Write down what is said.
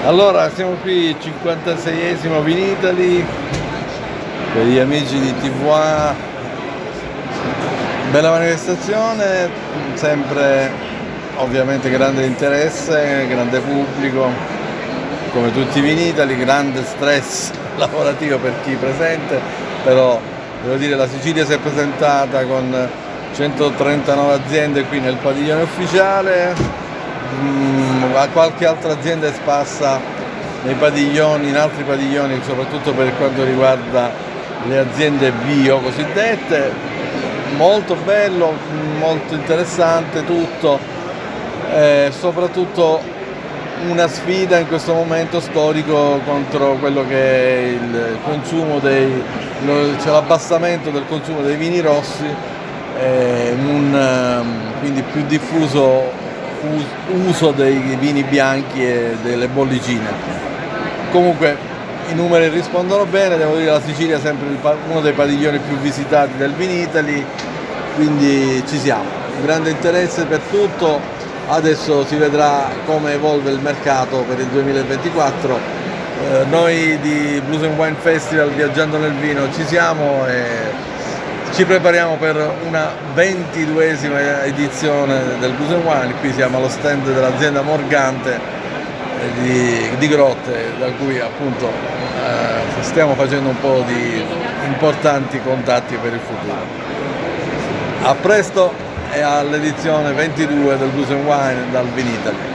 Allora, siamo qui, 56esimo Vinitaly, per gli amici di TVA, bella manifestazione, sempre ovviamente grande interesse, grande pubblico, come tutti i Vinitaly, grande stress lavorativo per chi presente, però devo dire la Sicilia si è presentata con 139 aziende qui nel padiglione ufficiale. Qualche altra azienda è sparsa nei padiglioni, in altri padiglioni, soprattutto per quanto riguarda le aziende bio cosiddette. Molto bello, molto interessante tutto, soprattutto una sfida in questo momento storico contro quello che è il consumo c'è l'abbassamento del consumo dei vini rossi, quindi più diffuso uso dei vini bianchi e delle bollicine. Comunque i numeri rispondono bene, devo dire la Sicilia è sempre uno dei padiglioni più visitati del Vinitaly, quindi ci siamo, grande interesse per tutto, adesso si vedrà come evolve il mercato per il 2024. Noi di Blues and Wine Festival Viaggiando nel Vino ci siamo e ci prepariamo per una 22esima edizione del Blues and Wine. Qui siamo allo stand dell'azienda Morgante di Grotte, da cui appunto stiamo facendo un po' di importanti contatti per il futuro. A presto e all'edizione 22 del Blues and Wine dal Vinitaly.